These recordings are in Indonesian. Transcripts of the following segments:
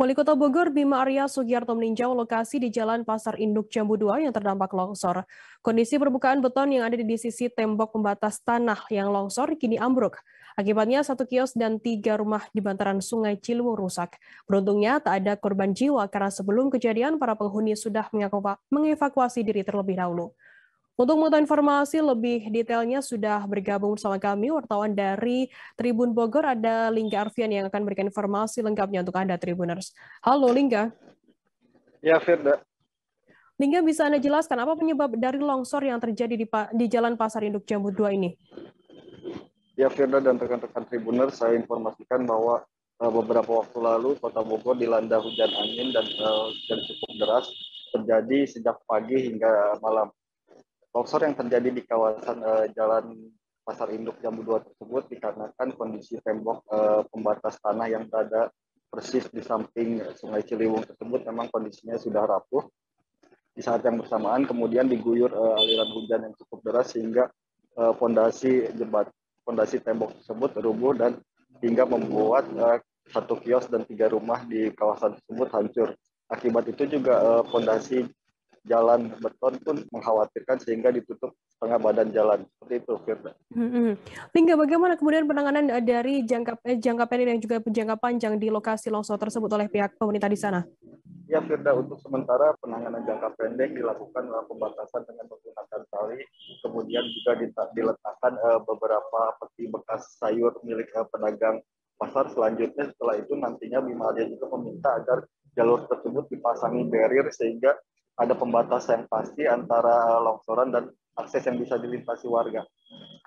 Wali Kota Bogor Bima Arya Sugiarto meninjau lokasi di Jalan Pasar Induk Jambu 2 yang terdampak longsor. Kondisi permukaan beton yang ada di sisi tembok pembatas tanah yang longsor kini ambruk. Akibatnya 1 kios dan 3 rumah di bantaran Sungai Ciliwung rusak. Beruntungnya tak ada korban jiwa karena sebelum kejadian para penghuni sudah mengevakuasi diri terlebih dahulu. Untuk mengetahui informasi lebih detailnya sudah bergabung bersama kami wartawan dari Tribun Bogor, ada Lingga Arfian yang akan memberikan informasi lengkapnya untuk Anda Tribuners. Halo Lingga. Ya, Firda. Lingga, bisa Anda jelaskan apa penyebab dari longsor yang terjadi di Jalan Pasar Induk Jambu 2 ini? Ya, Firda dan rekan-rekan Tribuners, saya informasikan bahwa beberapa waktu lalu Kota Bogor dilanda hujan angin dan cukup deras terjadi sejak pagi hingga malam. Longsor yang terjadi di kawasan Jalan Pasar Induk Jambu 2 tersebut dikarenakan kondisi tembok pembatas tanah yang berada persis di samping Sungai Ciliwung tersebut memang kondisinya sudah rapuh. Di saat yang bersamaan kemudian diguyur aliran hujan yang cukup deras sehingga fondasi tembok tersebut rubuh dan hingga membuat 1 kios dan 3 rumah di kawasan tersebut hancur. Akibat itu juga fondasi jalan beton pun mengkhawatirkan sehingga ditutup setengah badan jalan. Seperti itu, Firda. Lingga, bagaimana kemudian penanganan dari jangka pendek dan juga jangka panjang di lokasi longsor tersebut oleh pihak pemerintah di sana? Ya, Firda, untuk sementara penanganan jangka pendek dilakukan pembatasan dengan menggunakan tali, kemudian juga diletakkan beberapa peti bekas sayur milik pedagang pasar. Selanjutnya setelah itu nantinya Bima Arya juga meminta agar jalur tersebut dipasangi barrier sehingga ada pembatasan yang pasti antara longsoran dan akses yang bisa dilintasi warga.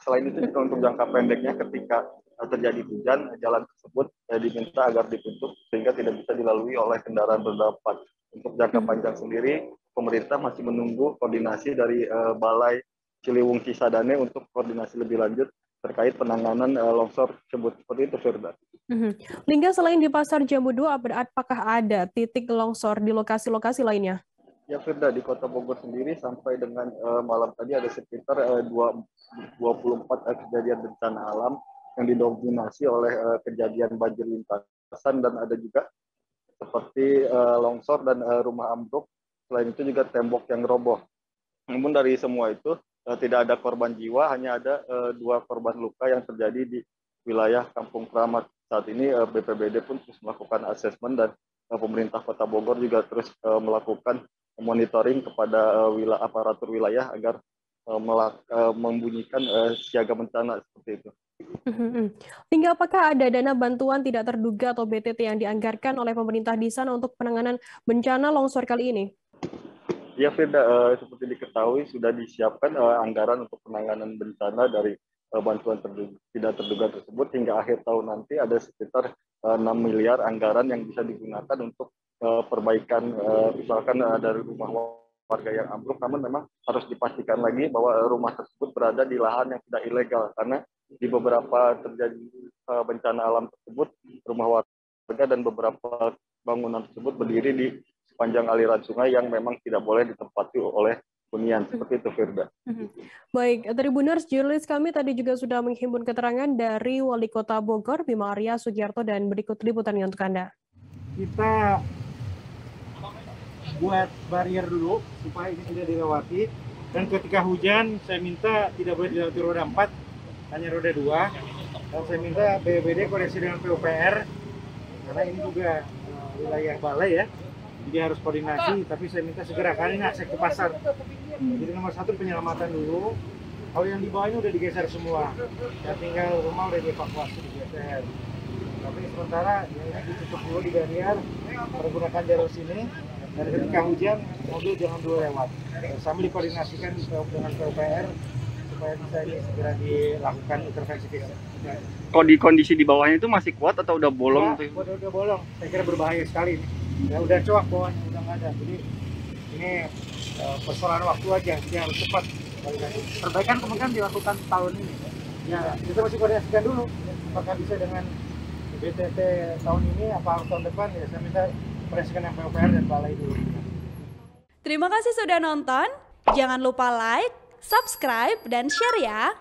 Selain itu juga untuk jangka pendeknya ketika terjadi hujan, jalan tersebut diminta agar ditutup sehingga tidak bisa dilalui oleh kendaraan roda 4. Untuk jangka panjang sendiri, pemerintah masih menunggu koordinasi dari Balai Ciliwung Cisadane untuk koordinasi lebih lanjut terkait penanganan longsor tersebut. Seperti itu, Firda. Lingga, selain di Pasar Jambu 2, apakah ada titik longsor di lokasi-lokasi lainnya? Ya, Firda, di Kota Bogor sendiri sampai dengan malam tadi ada sekitar 24 kejadian bencana alam yang didominasi oleh kejadian banjir lintasan dan ada juga seperti longsor dan rumah ambruk. Selain itu juga tembok yang roboh. Namun dari semua itu tidak ada korban jiwa, hanya ada 2 korban luka yang terjadi di wilayah Kampung Keramat. Saat ini BPBD pun terus melakukan asesmen dan pemerintah Kota Bogor juga terus melakukan monitoring kepada aparatur wilayah agar membunyikan siaga bencana seperti itu. Hingga apakah ada dana bantuan tidak terduga atau BTT yang dianggarkan oleh pemerintah di sana untuk penanganan bencana longsor kali ini? Ya, Firda, seperti diketahui sudah disiapkan anggaran untuk penanganan bencana dari bantuan tidak terduga tersebut hingga akhir tahun nanti ada sekitar 6 miliar anggaran yang bisa digunakan untuk perbaikan misalkan dari rumah warga yang ambruk, namun memang harus dipastikan lagi bahwa rumah tersebut berada di lahan yang tidak ilegal karena di beberapa terjadi bencana alam tersebut rumah warga dan beberapa bangunan tersebut berdiri di sepanjang aliran sungai yang memang tidak boleh ditempati oleh hunian. Seperti itu, Firda. Baik, Tribuners, jurnalis kami tadi juga sudah menghimpun keterangan dari Wali Kota Bogor Bima Arya Sugiarto dan berikut liputannya untuk Anda. Kita buat barrier dulu supaya ini tidak dilewati, dan ketika hujan saya minta tidak boleh dilewati roda 4, hanya roda 2, dan saya minta BPBD koreksi dengan PUPR karena ini juga wilayah balai ya, jadi harus koordinasi, tapi saya minta segera karena ini akses ke pasar. Jadi nomor 1 penyelamatan dulu. Kalau yang di bawahnya udah digeser semua, ya tinggal rumah udah dievakuasi, digeser. Tapi sementara ya ini ditutup dulu di barrier, menggunakan jalur sini, dan ketika hujan mobil jangan dulu lewat. Sambil dikoordinasikan dengan PUPR supaya bisa ini segera dilakukan intervensi fisik. Kondisi di bawahnya itu masih kuat atau udah bolong? Udah bolong, saya kira berbahaya sekali ini. Ya udah coak bawahnya, udah nggak ada. Jadi ini persoalan waktu aja, jadi harus cepat. Perbaikan kemungkinan dilakukan tahun ini. Ya kita masih koordinasikan dulu, apakah bisa dengan BTT tahun ini, apa harus tahun depan, ya saya minta koordinasikan yang PUPR dan balai dulu. Terima kasih sudah nonton, jangan lupa like, subscribe, dan share ya.